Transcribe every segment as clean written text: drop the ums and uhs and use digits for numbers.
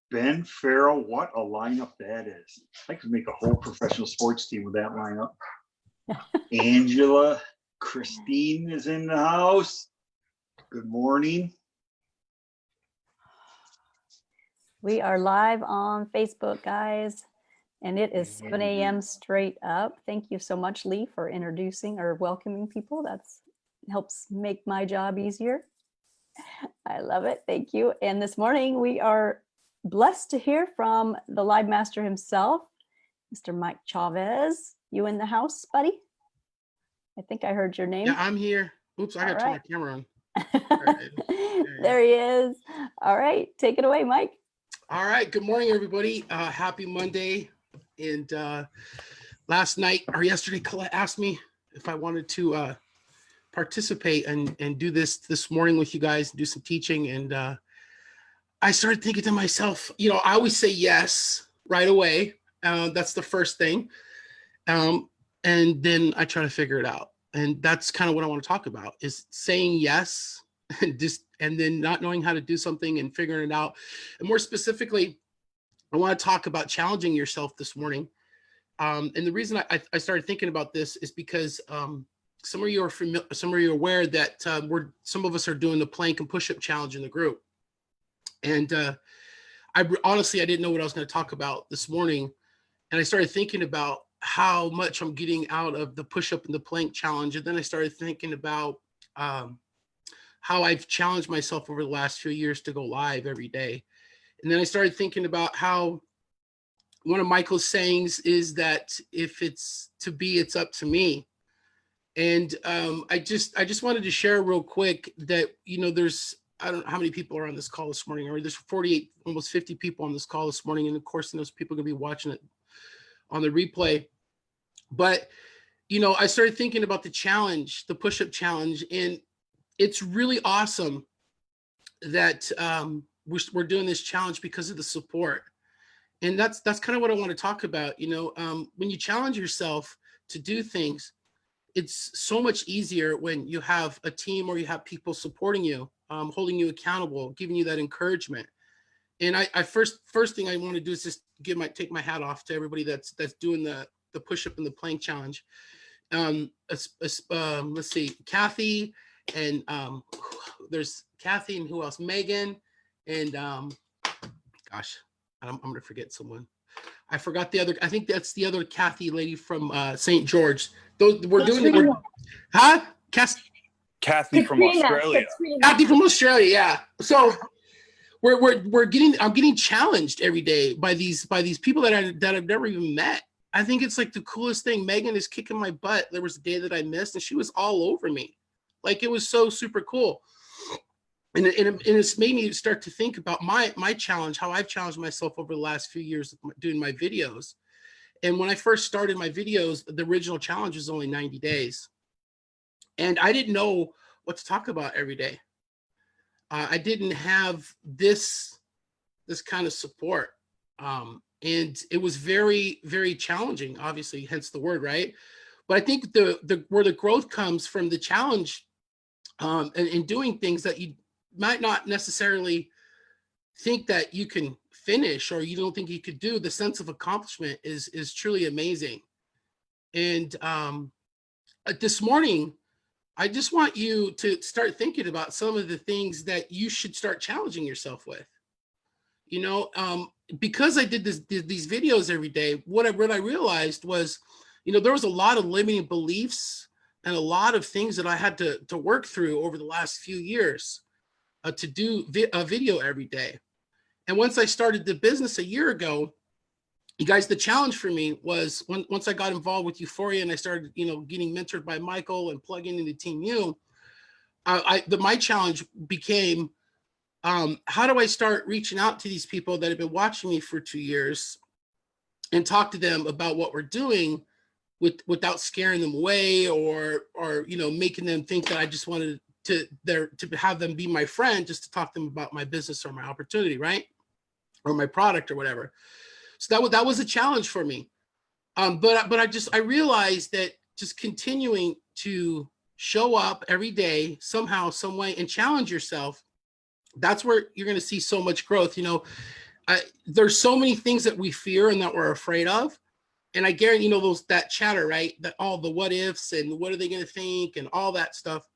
Ben Farrell, what a lineup that is. I could make a whole professional sports team with that lineup. Angela, Christine is in the house. Good morning. We are live on Facebook, guys, and it is 7 a.m. straight up. Thank you so much, Lee, for introducing or welcoming people. That helps make my job easier. I love it. Thank you. And this morning we are blessed to hear from the live master himself, Mr. Mike Chavez. You in the house, buddy? I think I heard your name. Yeah, I'm here. Oops, I gotta turn my camera on. There he is. All right, take it away, Mike. All right, good morning, everybody. Happy Monday. And last night or yesterday, Colette asked me if I wanted to participate and do this morning with you guys, do some teaching. And I started thinking to myself, you know, I always say yes right away. That's the first thing. And then I try to figure it out. And that's kind of what I want to talk about, is saying yes and then not knowing how to do something and figuring it out. And more specifically, I want to talk about challenging yourself this morning. And the reason I started thinking about this is because some of you are familiar, some of you are aware that some of us are doing the plank and push-up challenge in the group. And honestly, I didn't know what I was going to talk about this morning. And I started thinking about how much I'm getting out of the push-up and the plank challenge. And then I started thinking about how I've challenged myself over the last few years to go live every day. And then I started thinking about how one of Michael's sayings is that if it's to be, it's up to me. And I just wanted to share real quick that, you know, I don't know how many people are on this call this morning, or there's 48, almost 50 people on this call this morning. And of course, those people are gonna be watching it on the replay. But, you know, I started thinking about the challenge, the push-up challenge, and it's really awesome that we're doing this challenge because of the support. And that's kind of what I want to talk about. You know, when you challenge yourself to do things, it's so much easier when you have a team or you have people supporting you, holding you accountable, giving you that encouragement. And I first thing I want to do is just take my hat off to everybody that's doing the push-up and the plank challenge. Let's see, Kathy, and there's Kathy, and who else? Megan, and gosh, I'm gonna forget someone. I forgot the other. I think that's the other Kathy lady from St. George. Those we're doing it. Huh? Kathy from Australia. Kathy from Australia. Yeah. So I'm getting challenged every day by these people that I've never even met. I think it's like the coolest thing. Megan is kicking my butt. There was a day that I missed, and she was all over me. Like, it was so super cool. And it's made me start to think about my challenge, how I've challenged myself over the last few years doing my videos. And when I first started my videos, the original challenge was only 90 days. And I didn't know what to talk about every day. I didn't have this kind of support. And it was very, very challenging, obviously, hence the word, right? But I think where the growth comes from the challenge and doing things that you might not necessarily think that you can finish, or you don't think you could do, the sense of accomplishment is truly amazing. And this morning, I just want you to start thinking about some of the things that you should start challenging yourself with. You know, because I did these videos every day, what I realized was, you know, there was a lot of limiting beliefs and a lot of things that I had to work through over the last few years to do a video every day. And once I started the business a year ago, you guys, the challenge for me was once I got involved with Euphoria and I started, you know, getting mentored by Michael and plugging into TeamÜ, my challenge became, how do I start reaching out to these people that have been watching me for 2 years and talk to them about what we're doing without scaring them away or you know, making them think that I just wanted to have them be my friend just to talk to them about my business or my opportunity, right? Or my product or whatever. So that was a challenge for me. But I realized that just continuing to show up every day somehow, some way, and challenge yourself, that's where you're going to see so much growth. You know, There's so many things that we fear and that we're afraid of. And I guarantee, you know, that chatter, right? That all the what ifs and what are they going to think and all that stuff.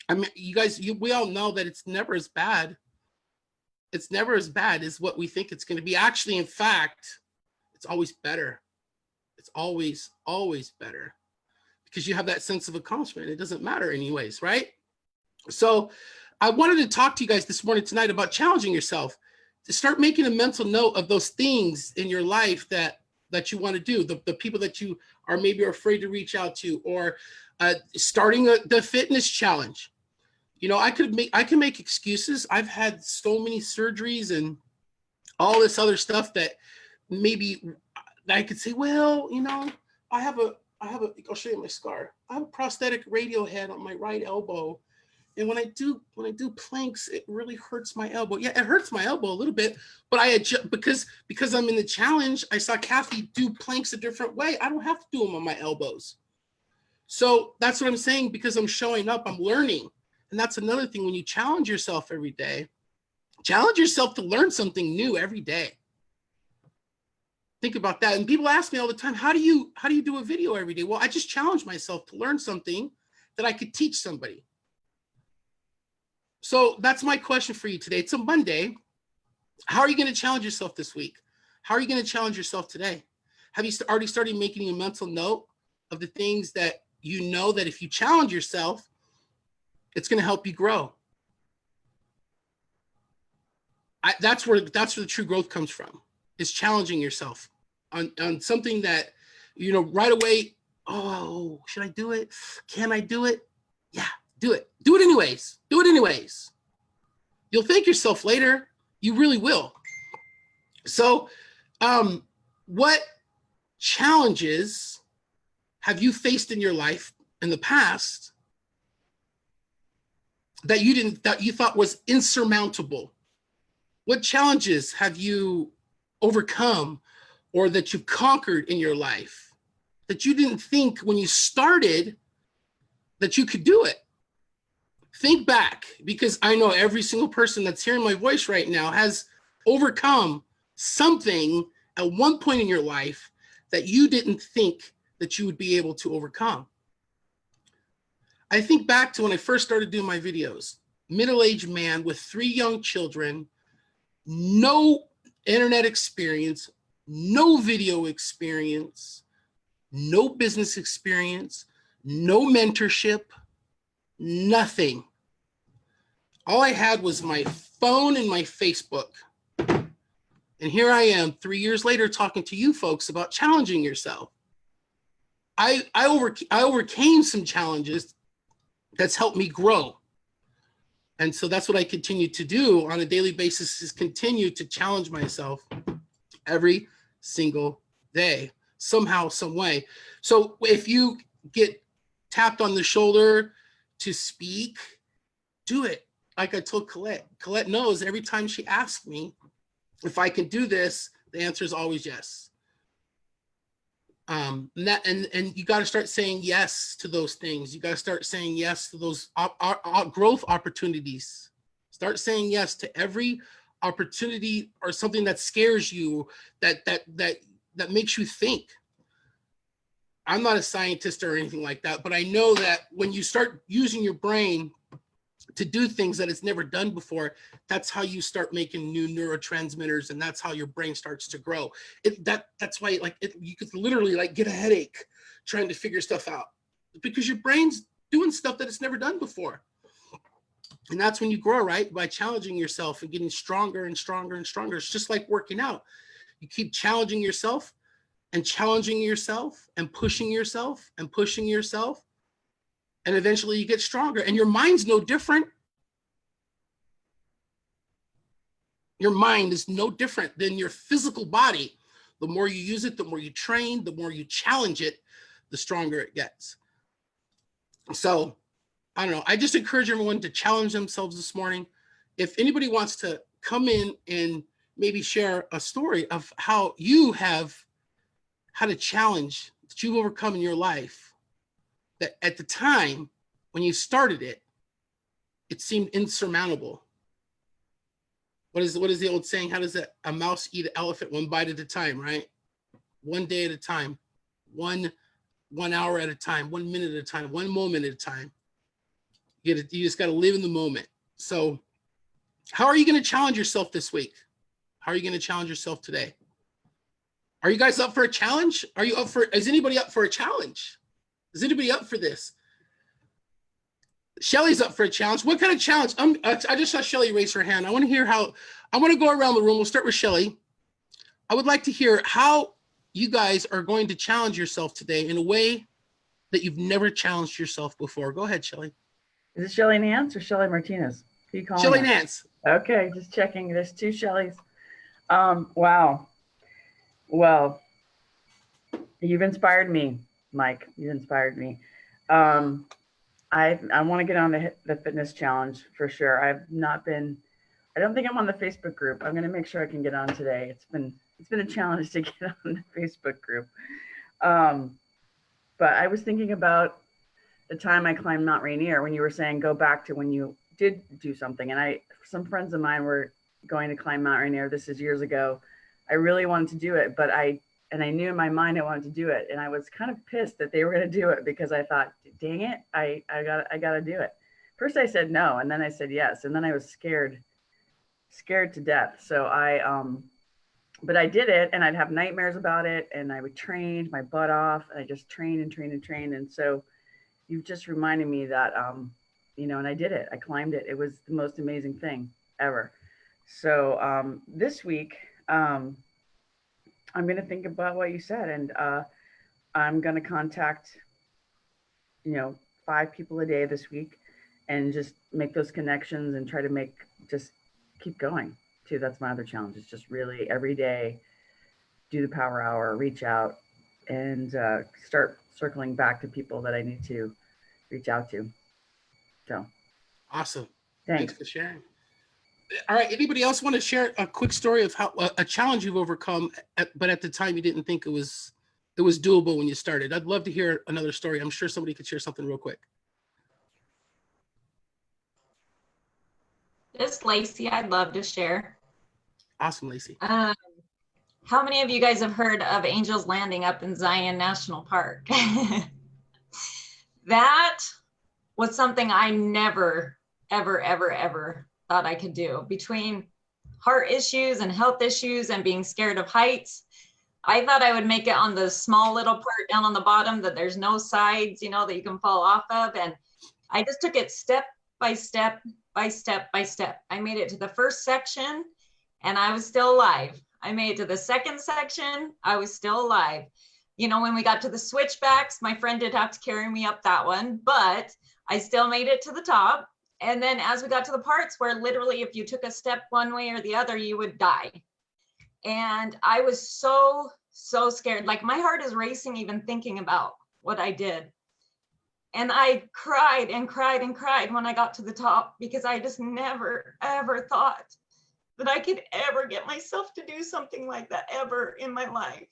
I mean, you guys, we all know that it's never as bad. It's never as bad as what we think it's going to be. Actually, in fact, it's always better. It's always, always better because you have that sense of accomplishment. It doesn't matter anyways, right? So I wanted to talk to you guys this morning tonight about challenging yourself to start making a mental note of those things in your life that you want to do, the people that you are maybe afraid to reach out to, or starting the fitness challenge. You know, I can make excuses. I've had so many surgeries and all this other stuff that maybe I could say, well, you know, I'll show you my scar. I have a prosthetic radio head on my right elbow. And when I do planks, it really hurts my elbow. Yeah, it hurts my elbow a little bit, but I adjust because I'm in the challenge. I saw Kathy do planks a different way. I don't have to do them on my elbows. So that's what I'm saying, because I'm showing up, I'm learning. And that's another thing. When you challenge yourself every day, challenge yourself to learn something new every day. Think about that. And people ask me all the time, how do you do a video every day? Well, I just challenge myself to learn something that I could teach somebody. So that's my question for you today. It's a Monday. How are you going to challenge yourself this week? How are you going to challenge yourself today? Have you already started making a mental note of the things that you know that if you challenge yourself, it's going to help you grow? That's where the true growth comes from, is challenging yourself on something that, you know, right away, oh, should I do it? Can I do it? Yeah, do it. Do it anyways. Do it anyways. You'll thank yourself later. You really will. So, what challenges have you faced in your life in the past that you thought was insurmountable? What challenges have you overcome or that you've conquered in your life that you didn't think when you started that you could do it? Think back, because I know every single person that's hearing my voice right now has overcome something at one point in your life that you didn't think that you would be able to overcome. I think back to when I first started doing my videos, middle-aged man with 3 young children, no internet experience, no video experience, no business experience, no mentorship, nothing. All I had was my phone and my Facebook. And here I am 3 years later talking to you folks about challenging yourself. I overcame some challenges that's helped me grow. And so that's what I continue to do on a daily basis, is continue to challenge myself every single day, somehow, some way. So if you get tapped on the shoulder to speak, do it. Like I told Colette. Colette knows every time she asks me if I can do this, the answer is always yes. And you got to start saying yes to those things. You got to start saying yes to those growth opportunities. Start saying yes to every opportunity or something that scares you, that makes you think. I'm not a scientist or anything like that, but I know that when you start using your brain to do things that it's never done before, that's how you start making new neurotransmitters, and that's how your brain starts to grow. That's why you could literally get a headache trying to figure stuff out, because your brain's doing stuff that it's never done before. And that's when you grow, right? By challenging yourself and getting stronger and stronger and stronger. It's just like working out. You keep challenging yourself and challenging yourself and pushing yourself and pushing yourself. And eventually you get stronger, and your mind's no different. Your mind is no different than your physical body. The more you use it, the more you train, the more you challenge it, the stronger it gets. So I don't know. I just encourage everyone to challenge themselves this morning. If anybody wants to come in and maybe share a story of how you have had a challenge that you've overcome in your life, that at the time when you started it, it seemed insurmountable. what is the old saying? How does a mouse eat an elephant? One bite at a time, right? One day at a time, one hour at a time, 1 minute at a time, one moment at a time. You just got to live in the moment. So how are you going to challenge yourself this week? How are you going to challenge yourself today? Are you guys up for a challenge? Is anybody up for a challenge? Is anybody up for this? Shelly's up for a challenge. What kind of challenge? I just saw Shelly raise her hand. I want to hear I want to go around the room. We'll start with Shelly. I would like to hear how you guys are going to challenge yourself today in a way that you've never challenged yourself before. Go ahead, Shelly. Is it Shelly Nance or Shelly Martinez? Who you calling Shelly her? Nance. Okay, just checking. There's two Shellys. Wow. Well, you've inspired me, Mike. You've inspired me. I want to get on the fitness challenge for sure. I don't think I'm on the Facebook group. I'm going to make sure I can get on today. It's been a challenge to get on the Facebook group. But I was thinking about the time I climbed Mount Rainier when you were saying go back to when you did do something. And some friends of mine were going to climb Mount Rainier. This is years ago. I really wanted to do it, but I knew in my mind I wanted to do it. And I was kind of pissed that they were going to do it because I thought, dang it, I got to do it. First I said no, and then I said yes. And then I was scared to death. So but I did it, and I'd have nightmares about it, and I would train my butt off, and I just trained and trained and trained. And so you've just reminded me that, and I did it. I climbed it. It was the most amazing thing ever. So this week, I'm going to think about what you said, and I'm going to contact, 5 people a day this week and just make those connections and try to just keep going too. That's my other challenge. It's just really every day, do the power hour, reach out, and start circling back to people that I need to reach out to. So Awesome. thanks for sharing. All right. Anybody else want to share a quick story of how a challenge you've overcome, but at the time you didn't think it was doable when you started? I'd love to hear another story. I'm sure somebody could share something real quick. This Lacey, I'd love to share. Awesome, Lacey. How many of you guys have heard of Angels Landing up in Zion National Park? That was something I never, ever, ever, ever thought I could do. Between heart issues and health issues and being scared of heights, I thought I would make it on the small little part down on the bottom that there's no sides, that you can fall off of. And I just took it step by step by step by step. I made it to the first section and I was still alive. I made it to the second section. I was still alive. When we got to the switchbacks, my friend did have to carry me up that one, but I still made it to the top. And then as we got to the parts where literally if you took a step one way or the other, you would die. And I was so scared. Like my heart is racing even thinking about what I did. And I cried and cried and cried when I got to the top because I just never, ever thought that I could ever get myself to do something like that ever in my life.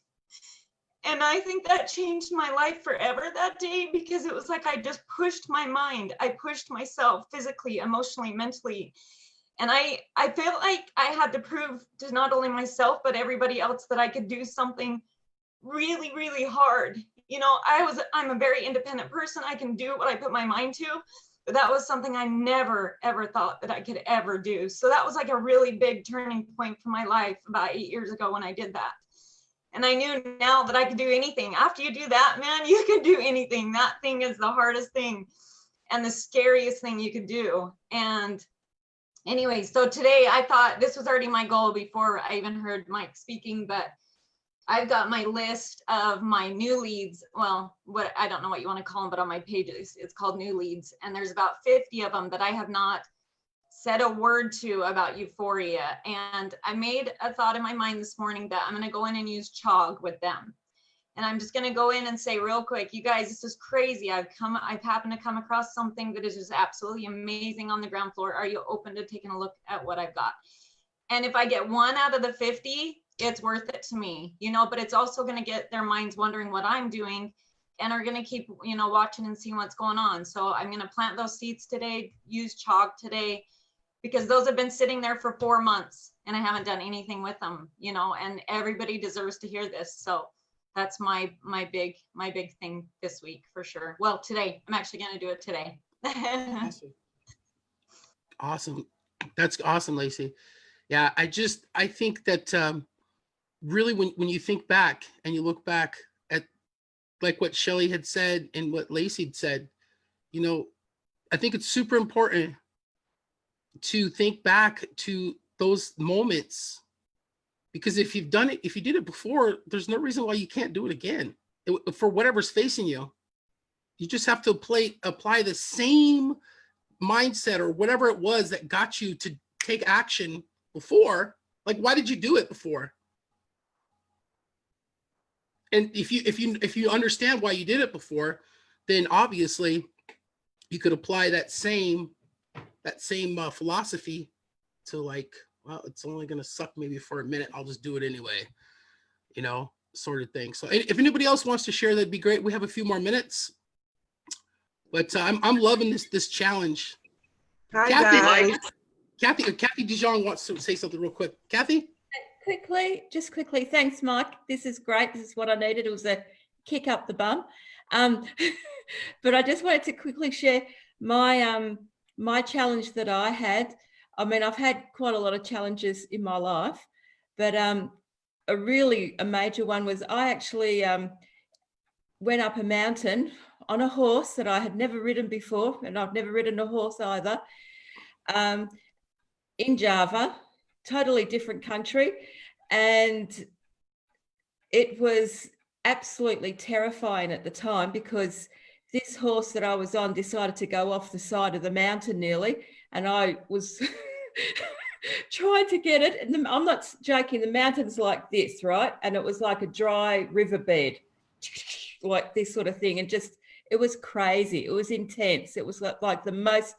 And I think that changed my life forever that day because it was like I just pushed my mind. I pushed myself physically, emotionally, mentally. And I felt like I had to prove to not only myself, but everybody else that I could do something really, really hard. I'm a very independent person. I can do what I put my mind to, but that was something I never, ever thought that I could ever do. So that was like a really big turning point for my life about 8 years ago when I did that. And I knew now that I could do anything. After you do that, man, you can do anything. That thing is the hardest thing and the scariest thing you could do. And anyway, so today I thought this was already my goal before I even heard Mike speaking, but I've got my list of my new leads. Well, I don't know what you want to call them, but on my pages, it's called new leads. And there's about 50 of them that I have not said a word to about euphoria. And I made a thought in my mind this morning that I'm going to go in and use CHOG with them. And I'm just going to go in and say real quick, you guys, this is crazy. I've happened to come across something that is just absolutely amazing on the ground floor. Are you open to taking a look at what I've got? And if I get 1 out of the 50, it's worth it to me, but it's also going to get their minds wondering what I'm doing and are going to keep, watching and seeing what's going on. So I'm going to plant those seeds today, use CHOG today, because those have been sitting there for 4 months and I haven't done anything with them, you know, and everybody deserves to hear this. So that's my big thing this week for sure. Well, today, I'm actually going to do it today. Awesome. That's awesome, Lacey. Yeah, I think that really when you think back and you look back at like what Shelley had said and what Lacey had said, you know, I think it's super important to think back to those moments, because if you did it before, there's no reason why you can't do it again for whatever's facing you. You just have to apply the same mindset or whatever it was that got you to take action before. Like, why did you do it before? And if you understand why you did it before, then obviously you could apply that same philosophy to, like, well, it's only going to suck maybe for a minute, I'll just do it anyway, you know, sort of thing. So if anybody else wants to share, that'd be great. We have a few more minutes, but I'm loving this challenge. Hi, Kathy, guys. Kathy Dijon wants to say something real quick. Kathy? Just quickly, thanks, Mike. This is great. This is what I needed. It was a kick up the bum. But I just wanted to quickly share my my challenge that I had. I mean, I've had quite a lot of challenges in my life, but a major one was I actually went up a mountain on a horse that I had never ridden before, and I've never ridden a horse either, in Java, totally different country. And it was absolutely terrifying at the time because this horse that I was on decided to go off the side of the mountain nearly, and I was trying to get it. And I'm not joking, the mountain's like this, right? And it was like a dry riverbed, like this sort of thing. And just, it was crazy. It was intense. It was like the most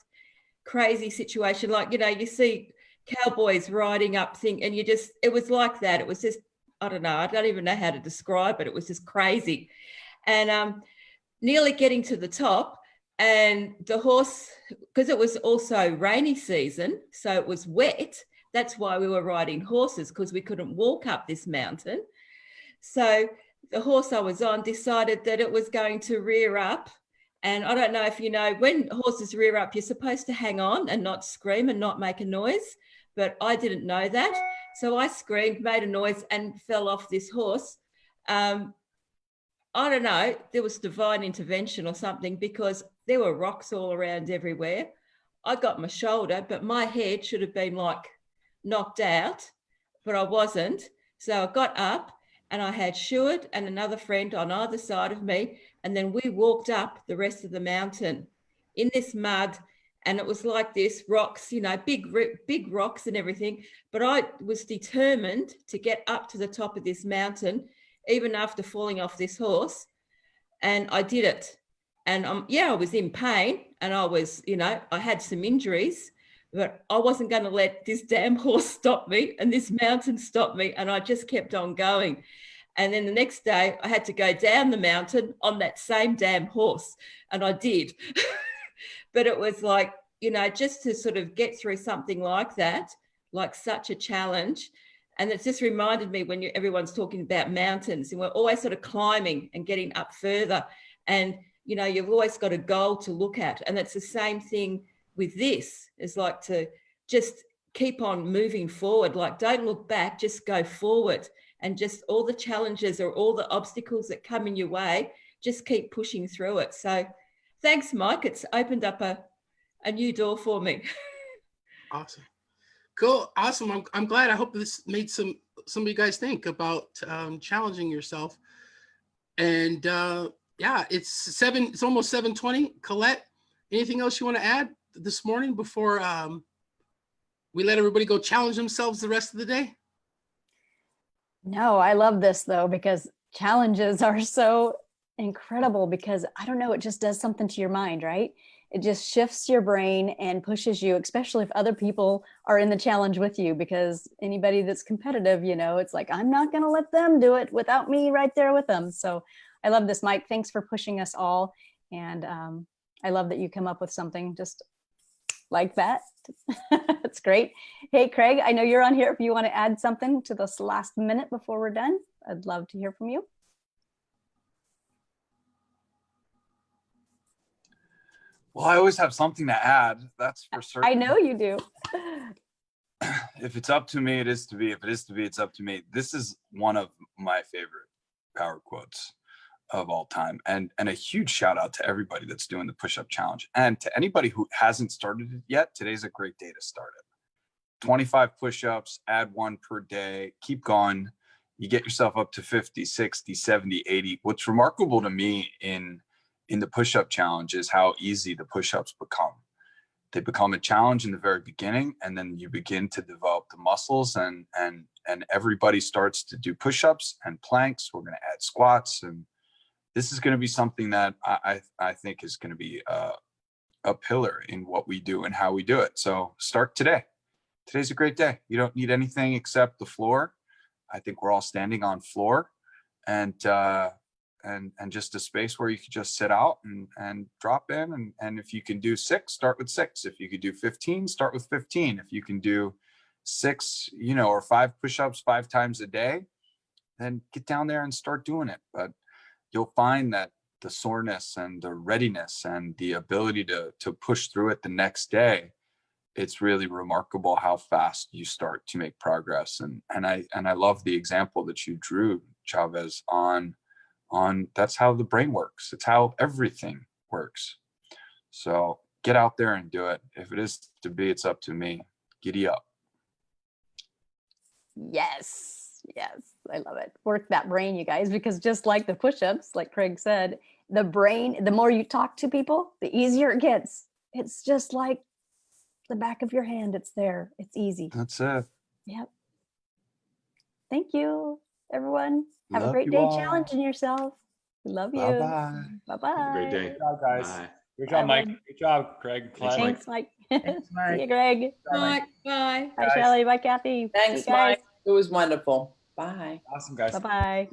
crazy situation. Like, you know, you see cowboys riding up thing, and it was like that. It was just, I don't know, I don't even know how to describe it. It was just crazy. And nearly getting to the top, and the horse, because it was also rainy season, so it was wet. That's why we were riding horses, because we couldn't walk up this mountain. So the horse I was on decided that it was going to rear up. And I don't know if you know, when horses rear up, you're supposed to hang on and not scream and not make a noise. But I didn't know that. So I screamed, made a noise, and fell off this horse. I don't know, there was divine intervention or something, because there were rocks all around everywhere. I got my shoulder, but my head should have been like knocked out, but I wasn't. So I got up, and I had Shuard and another friend on either side of me. And then we walked up the rest of the mountain in this mud. And it was like this, rocks, you know, big rocks and everything. But I was determined to get up to the top of this mountain, even after falling off this horse. And I did it. And I was in pain, and I was, you know, I had some injuries, but I wasn't going to let this damn horse stop me and this mountain stop me. And I just kept on going. And then the next day I had to go down the mountain on that same damn horse. And I did. But it was like, you know, just to sort of get through something like that, like such a challenge. And it just reminded me when everyone's talking about mountains, and we're always sort of climbing and getting up further. And, you know, you've always got a goal to look at. And it's the same thing with this, is like to just keep on moving forward. Like, don't look back, just go forward. And just all the challenges or all the obstacles that come in your way, just keep pushing through it. So thanks, Mike. It's opened up a new door for me. Awesome. Cool. Awesome. I'm glad. I hope this made some of you guys think about challenging yourself. And yeah, it's almost 7:20. Colette, anything else you want to add this morning before we let everybody go challenge themselves the rest of the day? No, I love this though, because challenges are so incredible, because I don't know, it just does something to your mind, right? It just shifts your brain and pushes you, especially if other people are in the challenge with you, because anybody that's competitive, you know, it's like, I'm not going to let them do it without me right there with them. So I love this, Mike. Thanks for pushing us all. And I love that you come up with something just like that. That's great. Hey, Craig, I know you're on here. If you want to add something to this last minute before we're done, I'd love to hear from you. Well, I always have something to add. That's for certain. I know you do. If it's up to me, it is to be. If it is to be, it's up to me. This is one of my favorite power quotes of all time. And a huge shout out to everybody that's doing the push-up challenge. And to anybody who hasn't started it yet, today's a great day to start it. 25 push-ups, add one per day, keep going. You get yourself up to 50, 60, 70, 80. What's remarkable to me in the push-up challenge is how easy the push-ups become. They become a challenge in the very beginning, and then you begin to develop the muscles, and everybody starts to do push-ups and planks. We're going to add squats, and this is going to be something that I think is going to be a pillar in what we do and how we do it. So start today. Today's a great day. You don't need anything except the floor. I think we're all standing on floor, and just a space where you can just sit out and drop in. And if you can do 6, start with 6. If you could do 15, start with 15. If you can do 6, or 5 push-ups 5 times a day, then get down there and start doing it. But you'll find that the soreness and the readiness and the ability to push through it the next day, it's really remarkable how fast you start to make progress. And I love the example that you drew, Chavez, on that's how the brain works. It's how everything works. So get out there and do it. If it is to be, it's up to me. Giddy up. Yes, I love it. Work that brain, you guys, because just like the push-ups, like Craig said, the brain, the more you talk to people, the easier it gets. It's just like the back of your hand. It's there. It's easy. That's it. Yep. Thank you, everyone. Have a Love great you day all. challenging yourself. We love you. Bye-bye. Bye-bye. Have a great day. Good job, guys. Bye. Good job, Bye, Mike. bud. Good job, Craig. Thanks, Glad- Thanks, Mike. Thanks, See Mike. you, Greg. Good job, Mike. Bye. Bye, Guys. Shelley. Bye, Kathy. See Thanks, you guys. Mike. It was wonderful. Bye. Awesome, guys. Bye-bye.